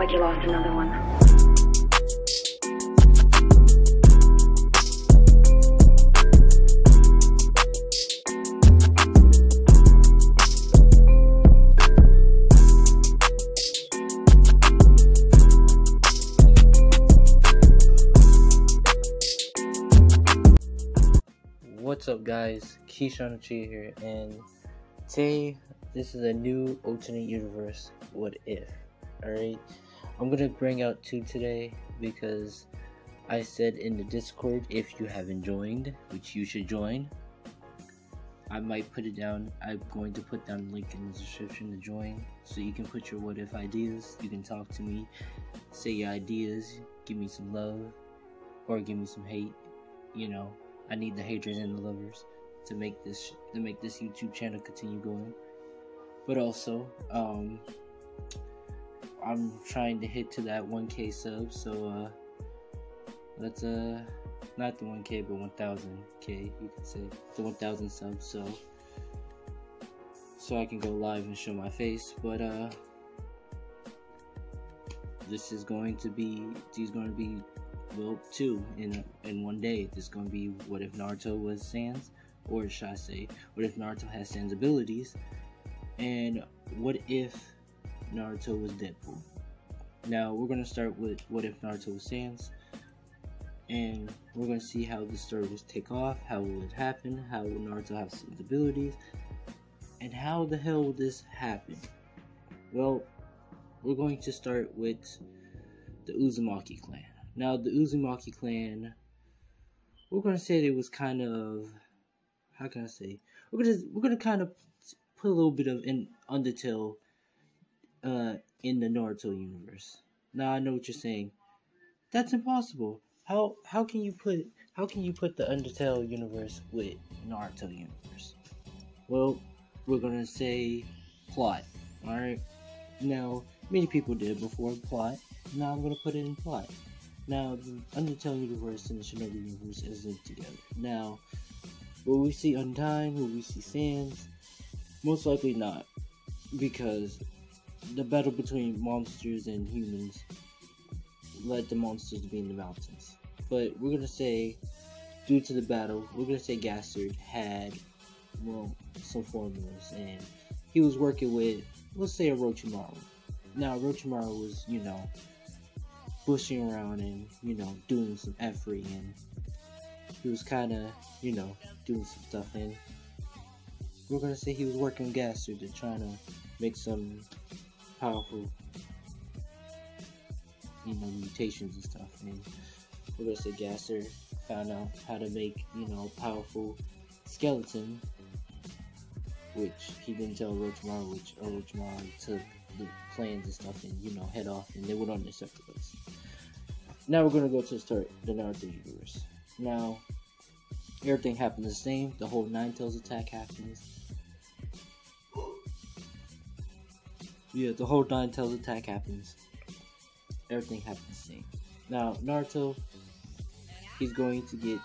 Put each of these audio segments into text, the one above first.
like you lost another one. What's up, guys? Keyshawn Chi here, and today this is a new alternate universe. What if? Alright, I'm gonna bring out two today because I said in the Discord, if you haven't joined, which you should join, I might put it down. I'm going to put down a link in the description to join, so you can put your what if ideas. You can talk to me, say your ideas, give me some love, or give me some hate. You know, I need the haters and the lovers to make this YouTube channel continue going. But also, I'm trying to hit to that 1K subs, so let's not the 1K but 1000K, you could say, the 1000 subs, so I can go live and show my face. But this is going to be well, two in one day. This is going to be what if Naruto was Sans, or should I say, what if Naruto has Sans abilities, and what if Naruto was Deadpool. Now we're going to start with what if Naruto was Sans, and we're going to see how the story will take off, how will it happen, how will Naruto have Sans abilities, and how the hell will this happen. Well, we're going to start with the Uzumaki clan. Now, the Uzumaki clan, we're going to say it was kind of, how can I say, we're going to kind of put a little bit of Undertale in the Naruto universe. Now, I know what you're saying. That's impossible. How can you put the Undertale universe with Naruto universe? Well, we're going to say plot. Alright? Now, many people did before plot. Now I'm going to put it in plot. Now, the Undertale universe and the Shinobi universe is linked together. Now, will we see Undyne? Will we see Sans? Most likely not, because the battle between monsters and humans led the monsters to be in the mountains. But we're gonna say, due to the battle, we're gonna say Gaster had, well, some formulas, and he was working with, let's say, Orochimaru. Now, Orochimaru was, bushing around and, doing some effort, and he was kind of, doing some stuff, and we're going to say he was working with Gaster to try to make some powerful, mutations and stuff, and we're going to say Gaster found out how to make, a powerful skeleton, which he didn't tell Orochimaru, which Orochimaru took the plans and stuff and, head off, and they went on their separate ways. Now we're going to go to start the Naruto universe. Now, everything happens the same. The whole Nine Tails attack happens. Yeah, the whole Nine Tails attack happens. Everything happens the same. Now, Naruto, he's going to get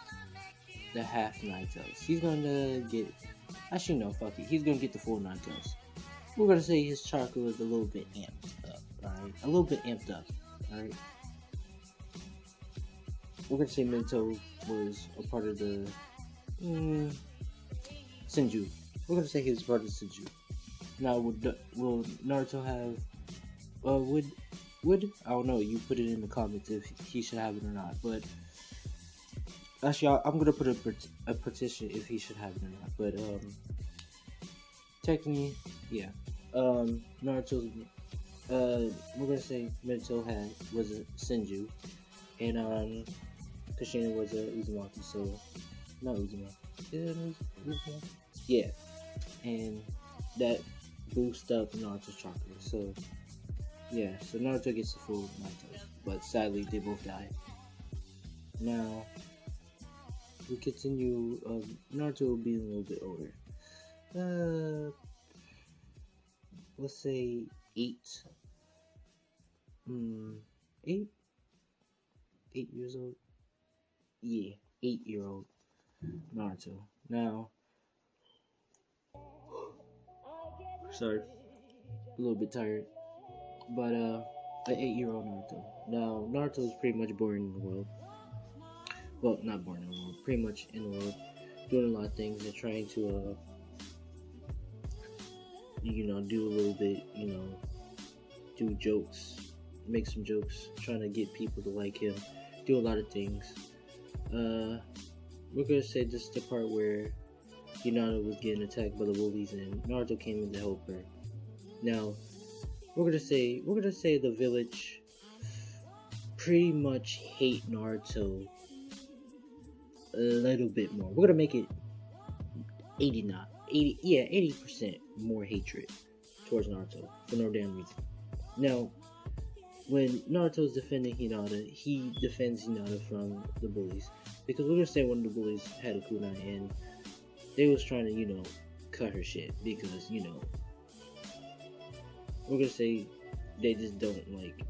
the half Nine Tails. He's going to get, actually no, fuck it. He's going to get the full Nine Tails. We're going to say his chakra was a little bit amped up, alright? A little bit amped up, alright? We're going to say Minato was a part of the Senju. We're going to say he was part of the Senju. Now, will Naruto have, would, I don't know, you put it in the comments if he should have it or not, but, actually, I'm going to put a petition if he should have it or not, but, technically, yeah, Naruto's, we're going to say Minato was a Senju, and, Kushina was a Uzumaki, so, not Uzumaki, is it Uzumaki? Yeah, and that boosts up Naruto's chakra, so, yeah, so Naruto gets the full Naruto, but sadly, they both die. Now, we continue, Naruto will be a little bit older, let's say 8 years old. Yeah, 8-year-old Naruto. Now, sorry, a little bit tired, but an 8-year-old Naruto. Now, Naruto is pretty much born in the world. Well, not born in the world, pretty much in the world, doing a lot of things and trying to, do a little bit, do jokes, make some jokes, trying to get people to like him, do a lot of things. We're gonna say this is the part where Hinata was getting attacked by the bullies and Naruto came in to help her. Now, we're gonna say the village pretty much hate Naruto a little bit more. We're gonna make it 80% more hatred towards Naruto for no damn reason. Now, when Naruto's defending Hinata, he defends Hinata from the bullies. Because we're gonna say one of the bullies had a kunai and they was trying to, cut her shit. Because, we're gonna say they just don't like.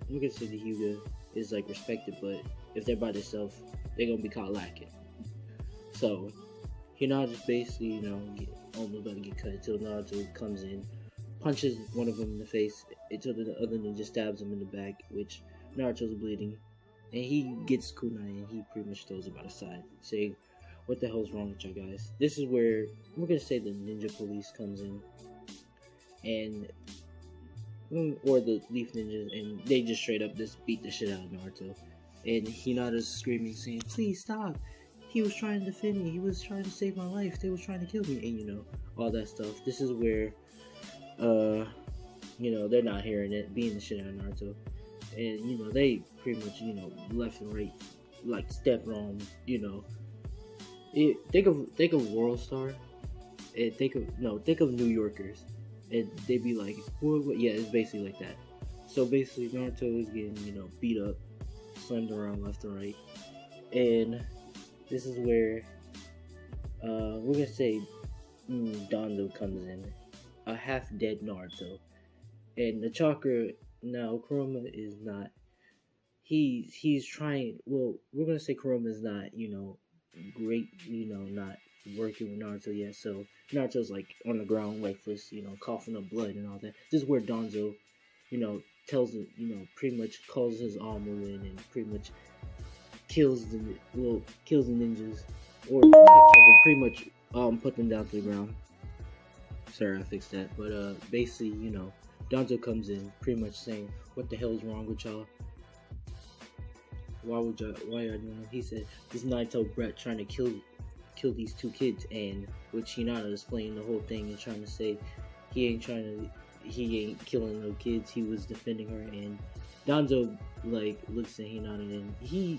We're gonna say the Hyuga is like respected, but if they're by themselves, they're gonna be caught lacking. So, Hinata just basically, almost about to get cut until Naruto comes in, punches one of them in the face, until the other ninja stabs him in the back, which Naruto's bleeding. And he gets kunai and he pretty much throws it by the side, saying, "What the hell's wrong with you guys?" This is where we're gonna say the ninja police comes in, or the Leaf Ninjas, and they just straight up just beat the shit out of Naruto. And Hinata's screaming, saying, "Please stop! He was trying to defend me. He was trying to save my life. They was trying to kill me," and all that stuff. This is where, they're not hearing it, beating the shit out of Naruto. And, they pretty much, left and right, like, stepping on, think of World Star, and think of New Yorkers, and they'd be like, what? Yeah, it's basically like that. So basically, Naruto is getting, beat up, slammed around left and right, and this is where, we're gonna say, Donzo comes in, a half-dead Naruto, and the chakra. Now, Kurama is not, he's trying, well, we're gonna say Kurama is not, great, not working with Naruto yet, so Naruto's, like, on the ground, lifeless, coughing up blood and all that. This is where Donzo, tells it, pretty much calls his armor in and pretty much kills the ninjas, or not kill them, pretty much, put them down to the ground. Sorry, I fixed that, but, basically, Donzo comes in, pretty much saying, "What the hell's wrong with y'all? Why are you doing that?" He said, "This Naito brat trying to kill these two kids," and which Hinata is playing the whole thing and trying to say he ain't killing no kids. He was defending her, and Donzo looks at Hinata and he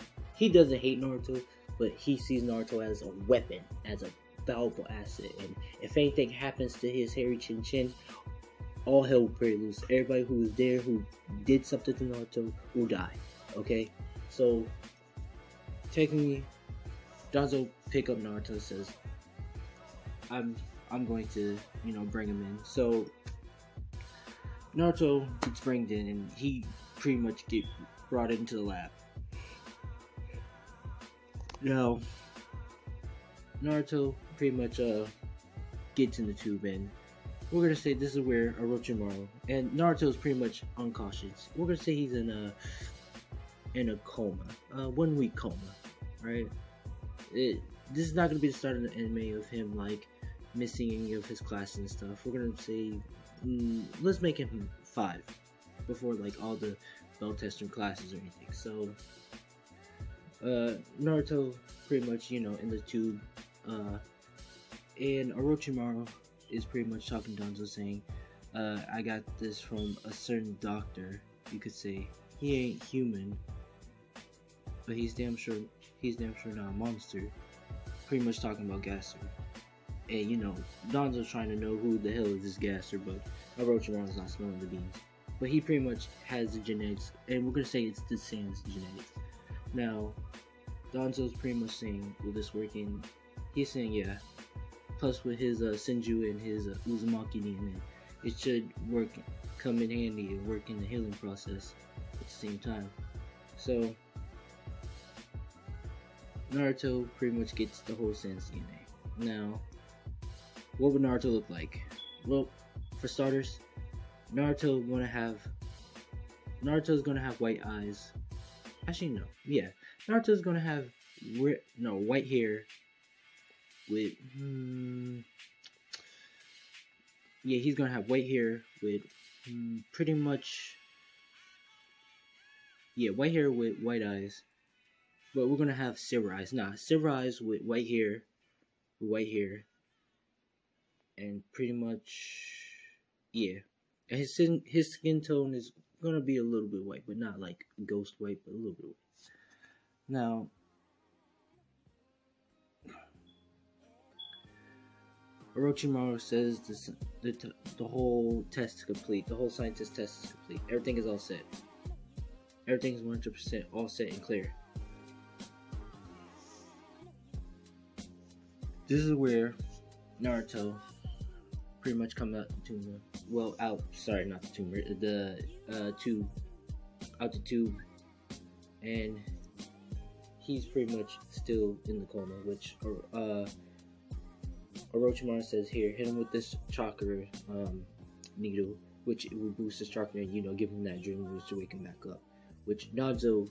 doesn't hate Naruto, but he sees Naruto as a weapon, as a valuable asset, and if anything happens to his hairy chin, all hell will break loose. Everybody who was there, who did something to Naruto, will die. Okay? So, technically, Donzo pick up Naruto and says, I'm going to, bring him in. So, Naruto gets brought in, and he pretty much get brought into the lab. Now, Naruto pretty much, gets in the tube, and we're gonna say this is where Orochimaru, and Naruto is pretty much unconscious. We're gonna say he's in a coma, 1 week coma, right? This is not gonna be the start of the anime of him missing any of his classes and stuff. We're gonna say, let's make him 5 before all the bell testing classes or anything. So, Naruto pretty much in the tube, and Orochimaru is pretty much talking to Donzo, saying, "I got this from a certain doctor. You could say he ain't human, but he's damn sure not a monster." Pretty much talking about Gasser. And Donzo's trying to know who the hell is this Gasser, but Orochimaru's not smelling the beans. But he pretty much has the genetics, and we're gonna say it's the Sans genetics. Now, Donzo's pretty much saying, "Will this work?" And he's saying, "Yeah." Plus, with his Senju and his Uzumaki DNA, it should come in handy and work in the healing process at the same time. So, Naruto pretty much gets the whole Sans DNA. Now, what would Naruto look like? Well, for starters, Naruto want to have Naruto's gonna have white eyes. Actually, no. Yeah, Naruto's gonna have white hair with. Yeah, he's gonna have white hair with pretty much. Yeah, white hair with white eyes. But we're gonna have silver eyes. Nah, silver eyes with white hair, and pretty much, yeah. And his skin tone is gonna be a little bit white, but not like ghost white, but a little bit white. Now, Orochimaru says the whole test is complete. The whole scientist test is complete. Everything is all set. Everything is 100% all set and clear. This is where Naruto pretty much come out the tube. Well, sorry, not the tumor. The tube, out the tube, and he's pretty much still in the coma. Which Orochimaru says, here, hit him with this chakra needle, which will boost his chakra and give him that dream which to wake him back up. Which Naruto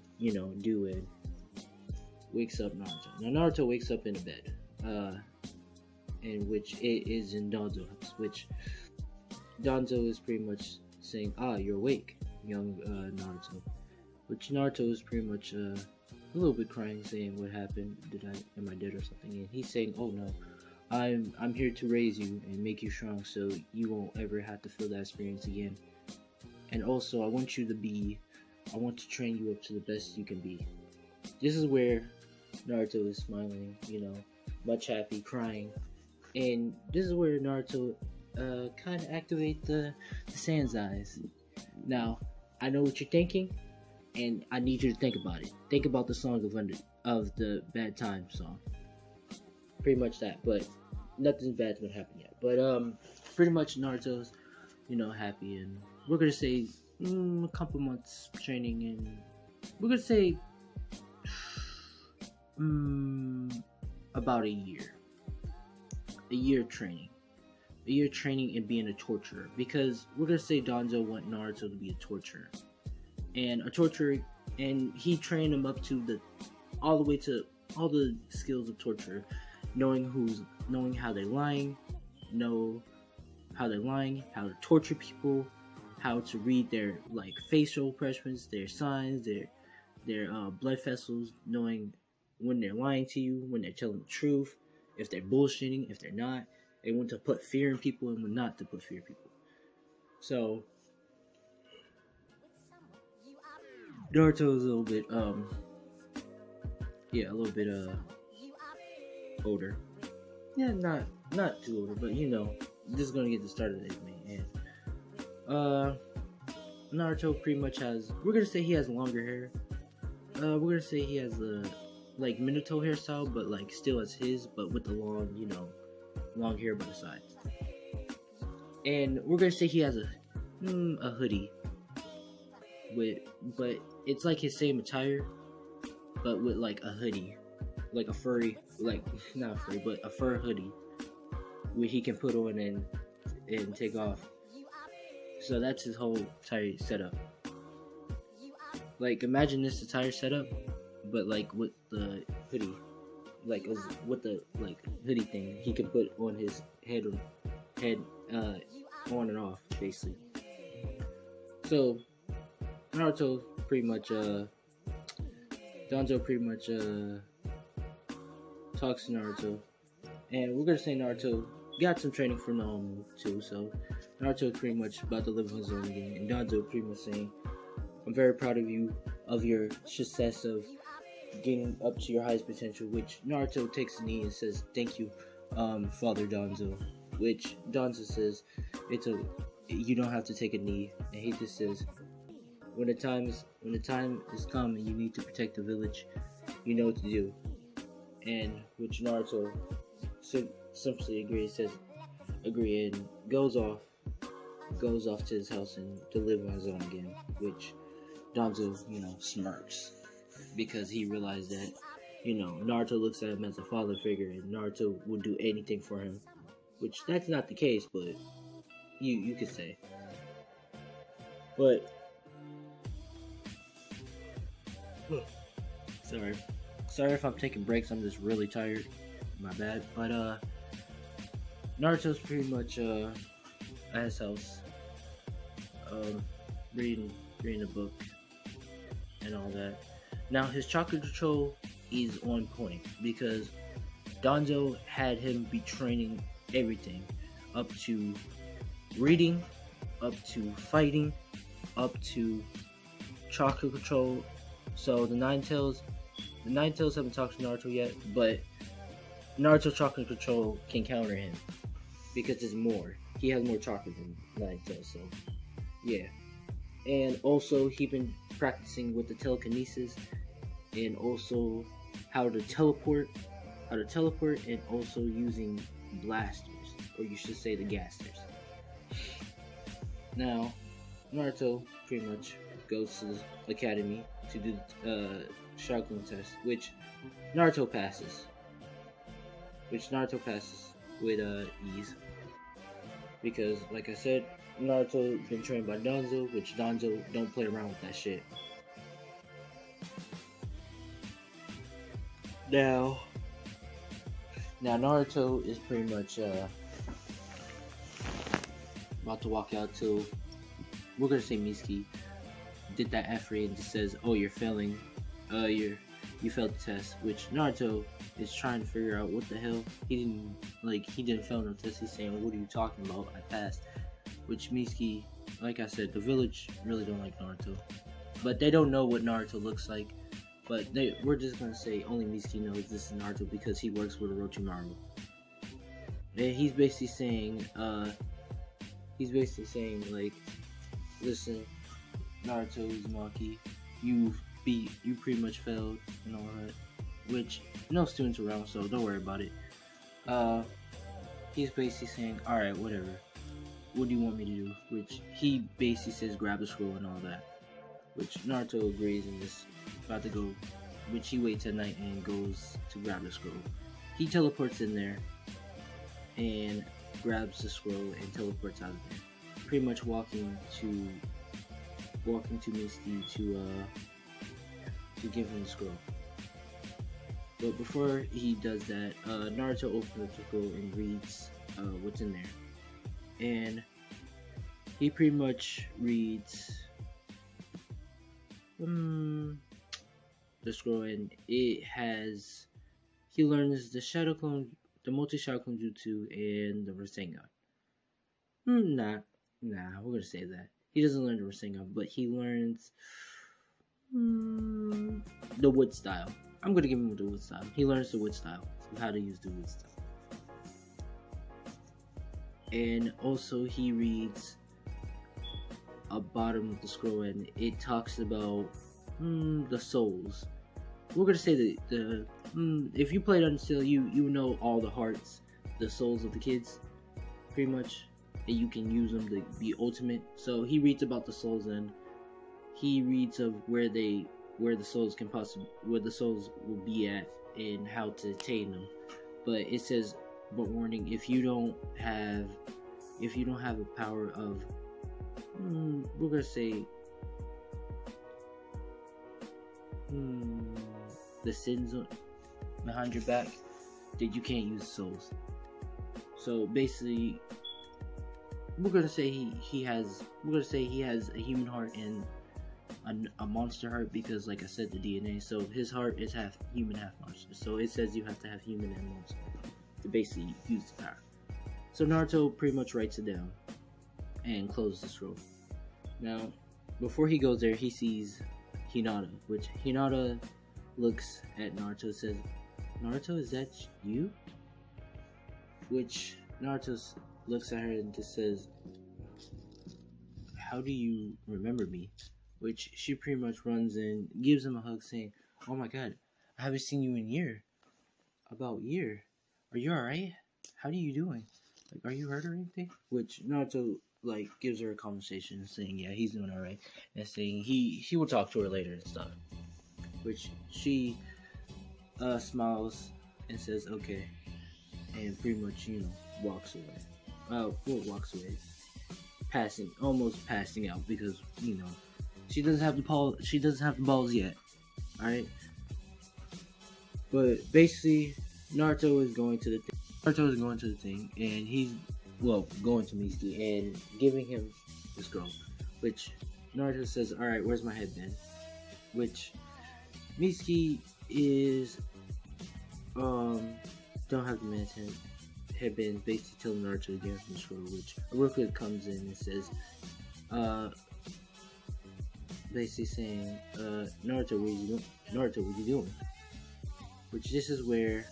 do, and wakes up Naruto. Now Naruto wakes up in a bed. And which it is in Danzo's house, which Danzo is pretty much saying, you're awake, young Naruto. Which Naruto is pretty much a little bit crying, saying, what happened? Am I dead or something? And he's saying, oh no, I'm here to raise you and make you strong so you won't ever have to feel that experience again. And also, I want to train you up to the best you can be. This is where Naruto is smiling, much happy, crying. And this is where Naruto kind of activate the Sans eyes. Now, I know what you're thinking, and I need you to think about it. Think about the song of the Bad Time song. Pretty much that, but nothing bad's gonna happen yet. But pretty much Naruto's, happy, and we're gonna say a couple months training, and we're gonna say about a year. A year training and being a torturer, because we're gonna say Danzo want Naruto to be a torturer, and he trained him up to all the way to all the skills of torture, knowing how they're lying, how to torture people, how to read their facial expressions, their signs, their blood vessels, knowing when they're lying to you, when they're telling the truth, if they're bullshitting, if they're not, and when to put fear in people and when not to put fear in people. So Naruto is a little bit older. Yeah, not too older, but this is gonna get the start of the anime. And Naruto pretty much we're gonna say he has longer hair. We're gonna say he has a Minato hairstyle, but still as his, but with the long hair by the sides. And we're gonna say he has a hoodie but it's his same attire, but with a hoodie, a furry, not a furry, but a fur hoodie, where he can put on and take off. So that's his whole attire setup. Imagine this attire setup, but with the hoodie, with the hoodie thing he can put on his head on and off, basically. So Naruto pretty much Danzo pretty much talks to Naruto, and we're gonna say Naruto got some training from Naomu too. So Naruto pretty much about to live on his own again, and Danzo pretty much saying, I'm very proud of you, of your success of getting up to your highest potential, which Naruto takes a knee and says, thank you, Father Danzo, which Danzo says, you don't have to take a knee, and he just says, when the time is come and you need to protect the village, you know what to do. And which Naruto simply agrees, and goes off to his house and to live on his own again, which Danzo, smirks, because he realized that, Naruto looks at him as a father figure, and Naruto would do anything for him, which that's not the case, but you could say. But Sorry. Sorry if I'm taking breaks, I'm just really tired. My bad. But Naruto's pretty much at his house. Um reading a book and all that. Now his chakra control is on point because Donzo had him be training everything up to reading, up to fighting, up to chakra control. So the Nine Tails haven't talked to Naruto yet, but Naruto chakra control can counter him because there's more. He has more chakra than Nine Tails, so yeah. And also he been practicing with the telekinesis and also how to teleport, and also using blasters, or you should say the gasters. Now, Naruto pretty much goes to the academy to do Shaolin test, which Naruto passes with ease, because like I said, Naruto been trained by Danzo, which Danzo don't play around with that shit. Now Naruto is pretty much about to walk out till, we're gonna say Mitsuki did that effort and just says, "Oh, you're failing. You failed the test." Which Naruto is trying to figure out what the hell. He didn't fail no test. He's saying, "What are you talking about? I passed." Which Mitsuki, like I said, the village really don't like Naruto, but they don't know what Naruto looks like. But we're just gonna say only Mitsuki knows this is Naruto because he works with Orochimaru. And he's basically saying, like, listen, Naruto Uzumaki, you pretty much failed and all that. Which no students around, so don't worry about it. He's basically saying, alright, whatever. What do you want me to do? Which he basically says grab the scroll and all that. Which Naruto agrees and is about to go, which he waits at night and goes to grab the scroll. He teleports in there and grabs the scroll and teleports out of there. Pretty much walking to Misty to give him the scroll. But before he does that, Naruto opens up the scroll and reads what's in there. And he pretty much reads the scroll, and he learns the Shadow Clone, the multi-Shadow Clone Jutsu, and the Rasengan. Nah, we're gonna say that. He doesn't learn the Rasengan, but he learns the wood style. I'm gonna give him the wood style. He learns the wood style, so how to use the wood style. And also he reads a bottom of the scroll, and it talks about the souls. We're gonna say that if you played Undertale, you know all the hearts, the souls of the kids, pretty much, and you can use them to be ultimate. So he reads about the souls, and he reads of where the souls will be at and how to attain them. But it says, but warning, if you don't have a power of we're gonna say the sins behind your back, then you can't use souls. So basically, we're gonna say he has a human heart and a monster heart, because like I said, the DNA. So his heart is half human, half monster. So it says you have to have human and monster to basically use the power. So Naruto pretty much writes it down and closes the scroll. Now, before he goes there, he sees Hinata, which Hinata looks at Naruto and says, "Naruto, is that you?" Which Naruto looks at her and just says, "How do you remember me?" Which she pretty much runs and gives him a hug, saying, "Oh my god, I haven't seen you in about a year. Are you alright? How are you doing? Like, are you hurt or anything?" Which Naruto gives her a conversation, saying, yeah, he's doing alright, and saying he will talk to her later and stuff. Which she smiles and says, okay, and pretty much, walks away. Walks away, almost passing out, because she doesn't have the balls yet. Alright? But basically, Naruto is going to the thing. Naruto is going to the thing, and he's, well, going to Mitsuki and giving him this girl. Which Naruto says, alright, where's my headband? Which Mitsuki is, don't have the man's headband, basically telling Naruto to give him the scroll, which Haruka comes in and says, basically saying, Naruto, what are you doing? Naruto, what are you doing? Which this is where,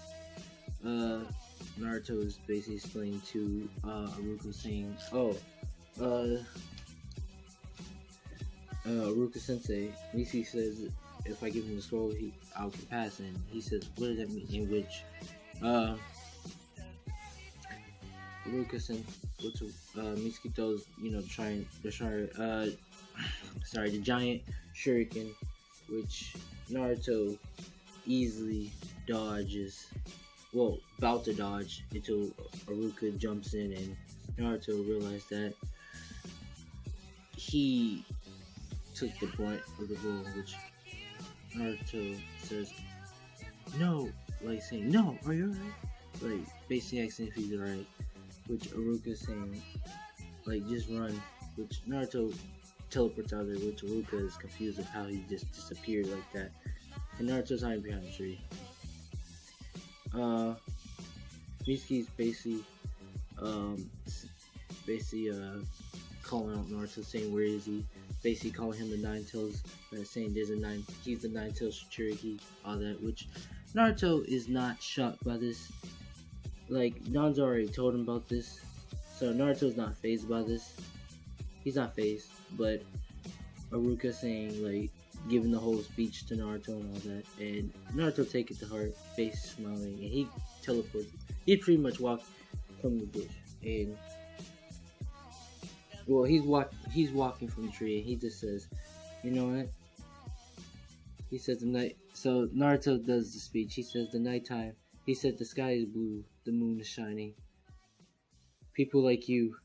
Naruto is basically explaining to, Haruka saying, Haruka Sensei, Mitsuki says, if I give him the scroll, I'll get past, and he says, what does that mean? In which, Haruka Mitsuki throws, the giant shuriken, which Naruto easily dodges, about to dodge, until Haruka jumps in, and Naruto realized that he took the brunt of the blow, which Naruto says, no, like saying, no, are you alright? Like, basically asking if he's alright, which Haruka saying, like, just run, which Naruto teleports out there, which Haruka is confused of how he just disappeared like that, and Naruto's hiding behind the tree. Mitsuki's basically calling out Naruto, saying where is he, basically calling him the Nine Tails, saying he's the Nine Tails Shuriken, all that, which Naruto is not shocked by this. Like, Danzo already told him about this, so Naruto's not fazed by this. He's not fazed, but Haruka saying, like, giving the whole speech to Naruto and all that, and Naruto take it to heart, face smiling, and he teleports. He pretty much walked from the bush, and he's walking from the tree, and he just says, you know what? He says so Naruto does the speech. He says the nighttime. He said the sky is blue, the moon is shining. People like you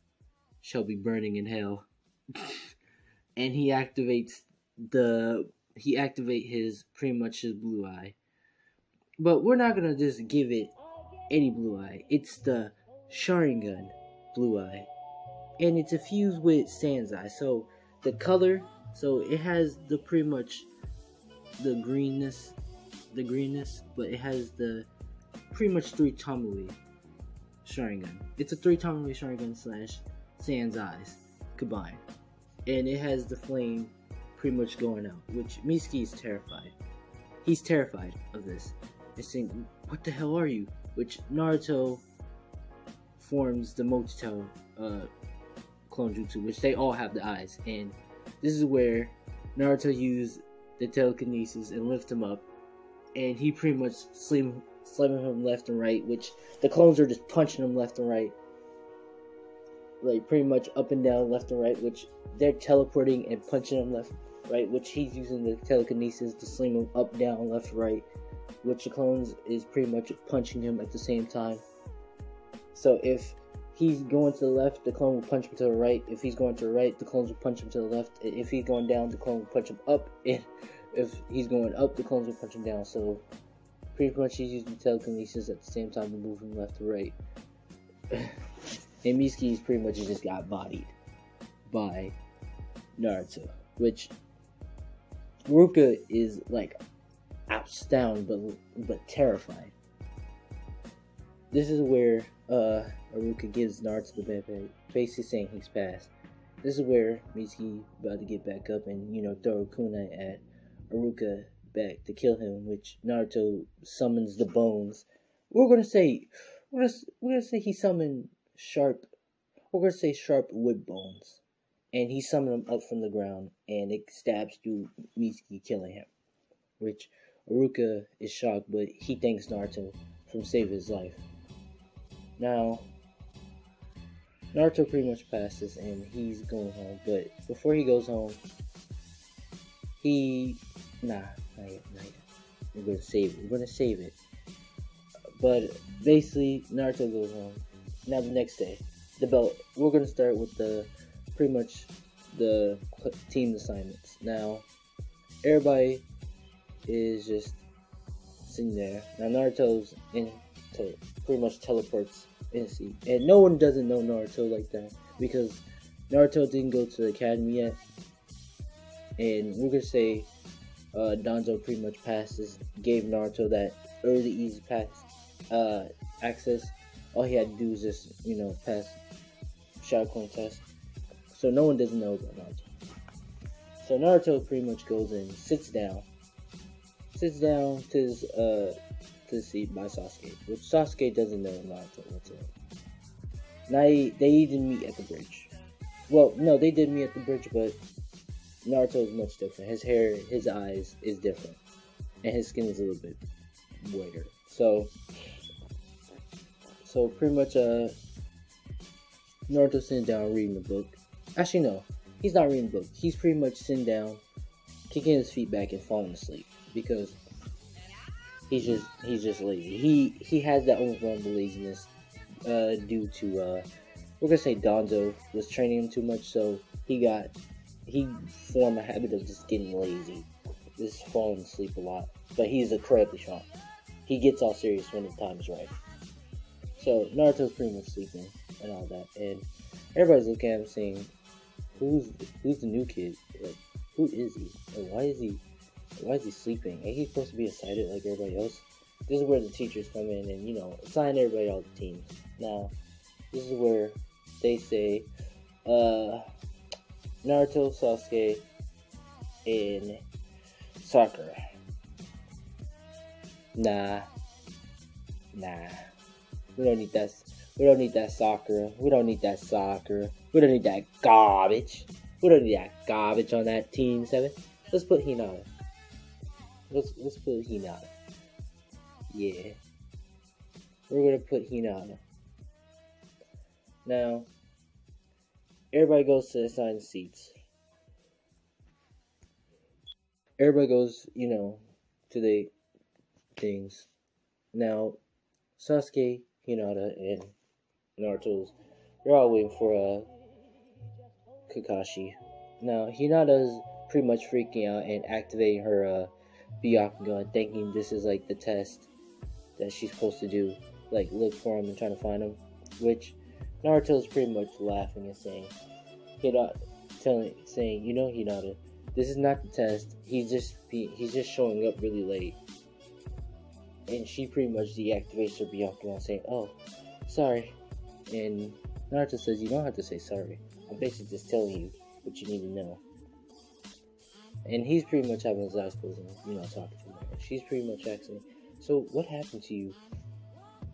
shall be burning in hell. And he activates his blue eye. But we're not gonna just give it any blue eye. It's the Sharingan blue eye, and it's infused with Sans eye. So the color, so it has the pretty much the greenness, but it has the pretty much 3 Tomoe Sharingan. It's a 3 Tomoe Sharingan / Sans eyes combined, and it has the flame pretty much going out, which Mitsuki is terrified. He's terrified of this. He's saying, what the hell are you? Which Naruto forms the Mochitao clone jutsu, which they all have the eyes, and this is where Naruto used the telekinesis and lift him up, and he pretty much slamming him left and right, which the clones are just punching him left and right, like pretty much up and down, left and right, which they're teleporting and punching him left, right, which he's using the telekinesis to slam him up, down, left, right, which the clones is pretty much punching him at the same time. So if he's going to the left, the clone will punch him to the right. If he's going to the right, the clones will punch him to the left. If he's going down, the clone will punch him up. And if he's going up, the clones will punch him down. So pretty much he's using telekinesis at the same time to move him left to right. And Mitsuki's pretty much just got bodied by Naruto, which Haruka is like astounded but terrified. This is where Haruka gives Naruto the backpack, basically saying he's passed. This is where Mitsuki about to get back up and throw a kunai at Haruka back to kill him, which Naruto summons the bones. We're gonna say he summoned sharp wood bones, and he summoned them up from the ground, and it stabs through Mitsuki, killing him. Which Haruka is shocked, but he thanks Naruto for saving his life. Now, Naruto pretty much passes, and he's going home. But before he goes home, not yet. We're gonna save it. But basically, Naruto goes home. Now the next day, the belt. We're gonna start with pretty much the team assignments. Now, everybody is just sitting there. Now Naruto's pretty much teleports in the sea, and no one doesn't know Naruto like that because Naruto didn't go to the academy yet, and we're gonna say Danzo pretty much gave Naruto that early easy access. All he had to do was just pass Shadow Clone test. So no one doesn't know about Naruto. So Naruto pretty much goes in, sits down to the seat by Sasuke, which Sasuke doesn't know Naruto whatsoever. Now they even meet at the bridge. Well, no, they did meet at the bridge, but Naruto is much different. His hair, his eyes is different, and his skin is a little bit whiter. So pretty much Naruto sitting down reading the book. Actually, no, he's not reading the book. He's pretty much sitting down, kicking his feet back and falling asleep because he's just lazy. He has that overwhelming laziness due to we're gonna say Danzo was training him too much, so he formed a habit of just getting lazy, just falling asleep a lot. But he's incredibly strong. He gets all serious when the time is right. So Naruto's pretty much sleeping and all that, and everybody's looking at him saying, "Who's the new kid? Like, who is he? Like, why is he sleeping? Ain't he supposed to be excited like everybody else?" This is where the teachers come in and assign everybody all the teams. Now, this is where they say, Naruto, Sasuke, and Sakura. Nah. We don't need that. We don't need that Sakura. We don't need that Sakura. We don't need that garbage. We don't need that garbage on that team 7. Let's put Hinata. Let's put Hinata. Yeah. We're gonna put Hinata. Now, everybody goes to assigned seats. Everybody goes, to the things. Now, Sasuke, Hinata, and they're all waiting for Kakashi. Now, Hinata's pretty much freaking out and activating her Byakugan, thinking this is like the test that she's supposed to do, like look for him and trying to find him. Which Naruto's pretty much laughing and saying, Hinata, this is not the test. He's just showing up really late. And she pretty much deactivates her Byakugan, saying, "Oh, sorry." And Naruto says, "You don't have to say sorry. I'm basically just telling you what you need to know." And he's pretty much having his eyes closed and, talking to her. She's pretty much asking, "So what happened to you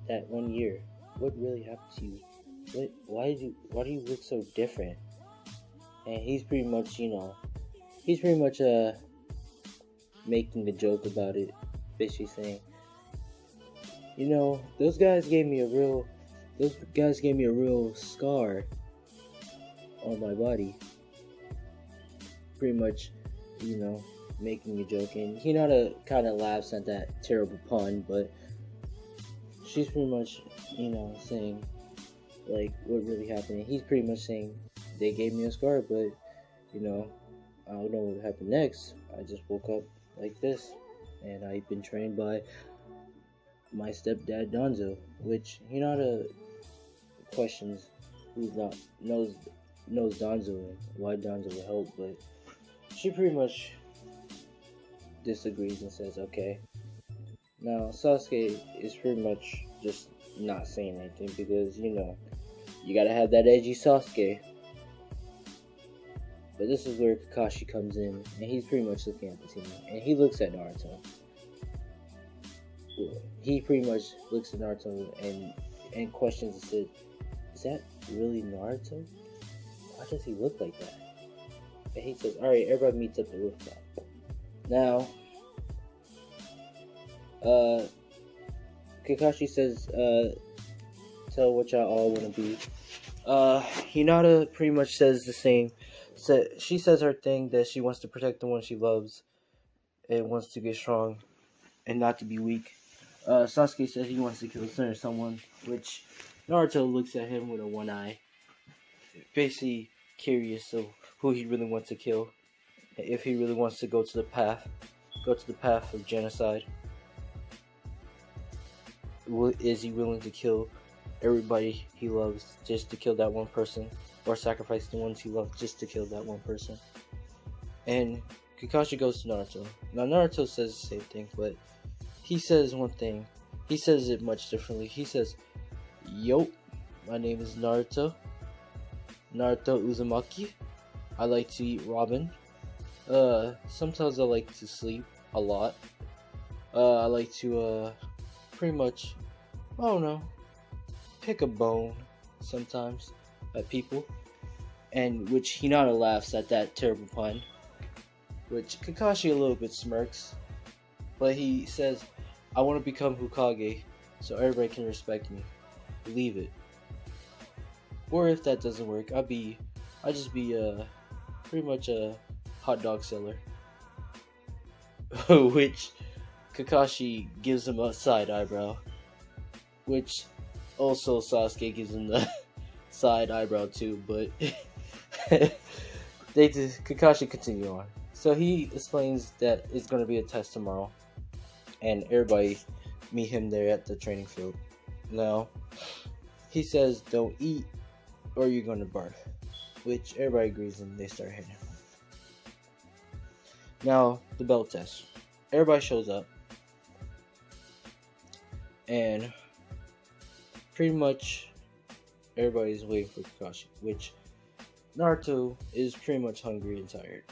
that 1 year? What really happened to you? Why do you look so different?" And he's pretty much, making a joke about it, basically saying, those guys gave me a real scar on my body. Pretty much, making a joke, and Hinata kind of laughs at that terrible pun, but she's pretty much, saying, like, what really happened. And he's pretty much saying, they gave me a scar, but, I don't know what happened next. I just woke up like this, and I've been trained by my stepdad Danzo, which Hinata questions knows Danzo and why Danzo would help, but she pretty much disagrees and says okay. Now Sasuke is pretty much just not saying anything because you gotta have that edgy Sasuke. But this is where Kakashi comes in, and he's pretty much looking at the team, and he looks at Naruto. He pretty much looks at Naruto and questions and says, "Is that really Naruto? Why does he look like that?" And he says, "Alright, everybody meets up the rooftop." Now, Kakashi says, "Tell what y'all all want to be." Hinata pretty much says the same. She says her thing that she wants to protect the one she loves and wants to get strong and not to be weak. Sasuke says he wants to kill someone, which Naruto looks at him with a one eye, basically curious of who he really wants to kill, if he really wants to go to the path. go to the path of genocide? Is he willing to kill everybody he loves just to kill that one person, or sacrifice the ones he loves just to kill that one person? And Kakashi goes to Naruto. Now Naruto says the same thing, but he says one thing. He says it much differently. He says, "Yo, my name is Naruto Uzumaki. I like to eat ramen. Sometimes I like to sleep a lot. I like to, pretty much, I don't know, pick a bone sometimes at people." And which Hinata laughs at that terrible pun, which Kakashi a little bit smirks, but he says, "I want to become Hokage so everybody can respect me. Believe it. Or if that doesn't work, I'll just be pretty much a hot dog seller." Which Kakashi gives him a side eyebrow, which also Sasuke gives him the side eyebrow too, but Kakashi continue on. So he explains that it's going to be a test tomorrow, and everybody meet him there at the training field. Now, he says, "Don't eat or you're going to barf," which everybody agrees, and they start hitting him. Now, the belt test. Everybody shows up, and pretty much everybody's waiting for Kakashi, which Naruto is pretty much hungry and tired.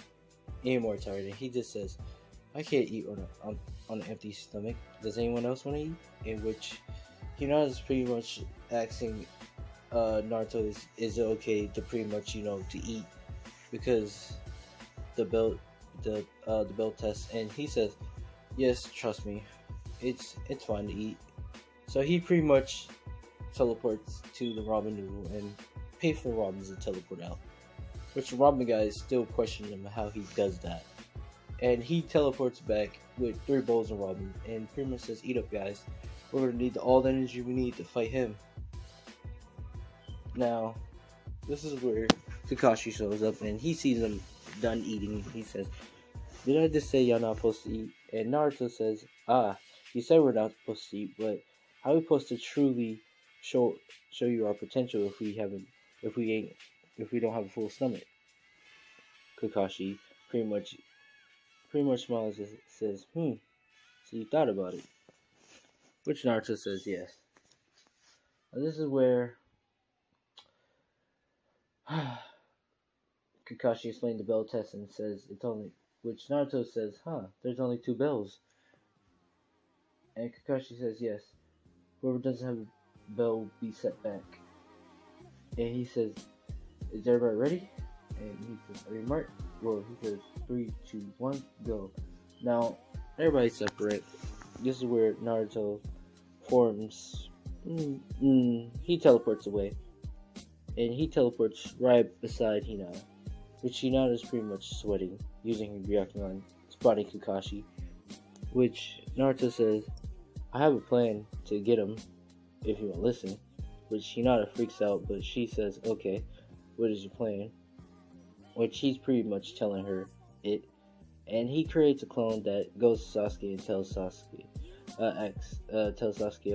Even more tired, and he just says, "I can't eat on an empty stomach. Does anyone else want to eat?" In which Hinata is pretty much asking Naruto, is it okay to pretty much, to eat, because the belt test, and he says, "Yes, trust me, it's fine to eat." So he pretty much teleports to the ramen noodle and pays for ramen to teleport out, which the ramen guy is still questioning him how he does that. And he teleports back with 3 bowls of ramen and pretty much says, "Eat up, guys. We're going to need all the energy we need to fight him." Now, this is where Kakashi shows up, and he sees them done eating. He says, "Did I just say y'all not supposed to eat?" And Naruto says, "You said we're not supposed to eat, but how are we supposed to truly show you our potential if we don't have a full stomach?" Kakashi pretty much smiles and says, "So you thought about it?" Which Naruto says yes. And this is where Kakashi explained the bell test and says which Naruto says, "There's only 2 bells." And Kakashi says, "Yes, whoever doesn't have a bell will be set back." And he says, "Is everybody ready?" And he says, "Are you marked?" Well, he says, 3, 2, 1, go. Now, everybody separate. This is where Naruto forms. He teleports away. And he teleports right beside Hinata, which Hinata is pretty much sweating, using her Byakugan, spotting Kakashi. Which Naruto says, "I have a plan to get him, if you want to listen." Which Hinata freaks out, but she says, "Okay, what is your plan?" Which he's pretty much telling her it. And he creates a clone that goes to Sasuke and tells Sasuke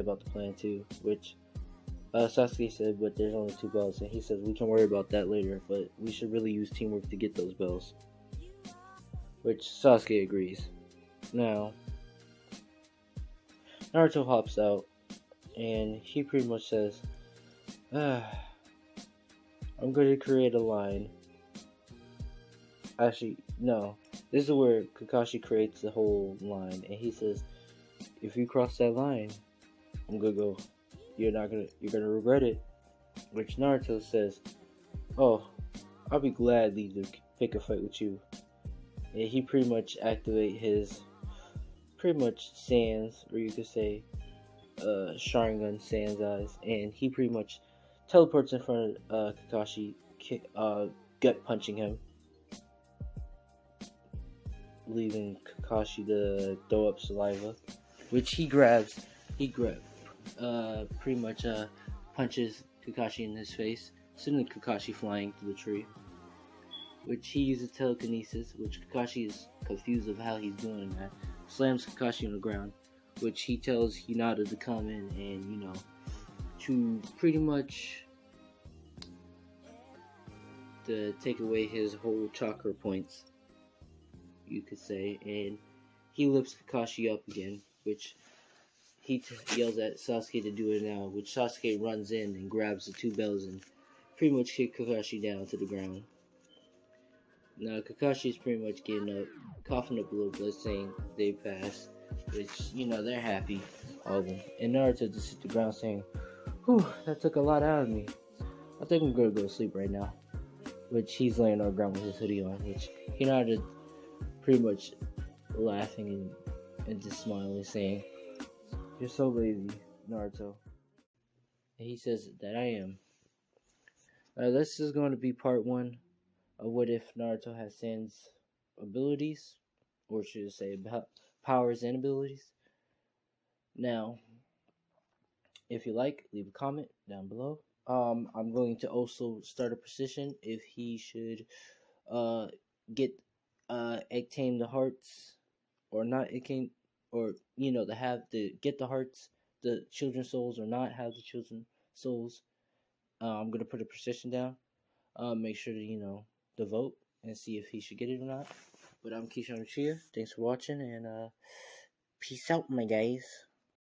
about the plan too. Which Sasuke said, "But there's only 2 bells," and he says, "We can worry about that later, but we should really use teamwork to get those bells." Which Sasuke agrees. Now, Naruto hops out, and he pretty much says, "I'm going to create a line." Actually, no. This is where Kakashi creates the whole line, and he says, "If you cross that line, I'm gonna go. You're gonna regret it." Which Naruto says, "Oh, I'll be gladly to pick a fight with you." And he pretty much activate his Sans, or you could say Sharingan Sans eyes, and he pretty much teleports in front of Kakashi, gut punching him, leaving Kakashi to throw up saliva, which he pretty much punches Kakashi in his face, sending Kakashi flying to the tree. which he uses telekinesis, which Kakashi is confused of how he's doing that. Slams Kakashi on the ground, which he tells Hinata to come in and, to pretty much to take away his whole chakra points, you could say, and he lifts Kakashi up again, which he yells at Sasuke to do it now, which Sasuke runs in and grabs the two bells and pretty much kick Kakashi down to the ground. Now Kakashi's pretty much getting up, coughing up a little blood, saying they passed, which, they're happy, all of them. And Naruto just hit the ground saying, "Whew, that took a lot out of me. I think I'm gonna go to sleep right now." Which he's laying on the ground with his hoodie on, which Hinata pretty much laughing and just smiling, saying, "You're so lazy, Naruto." And he says that I am. This is going to be part 1 of what if Naruto has Sans abilities, or should I say powers and abilities. Now, if you like, leave a comment down below. I'm going to also start a petition if he should get obtain the hearts or not obtain, or to have to get the hearts, the children's souls, or not have the children's souls. I'm gonna put a petition down. Make sure to vote and see if he should get it or not. But I'm Keyshawn Chia. Thanks for watching, and peace out, my guys.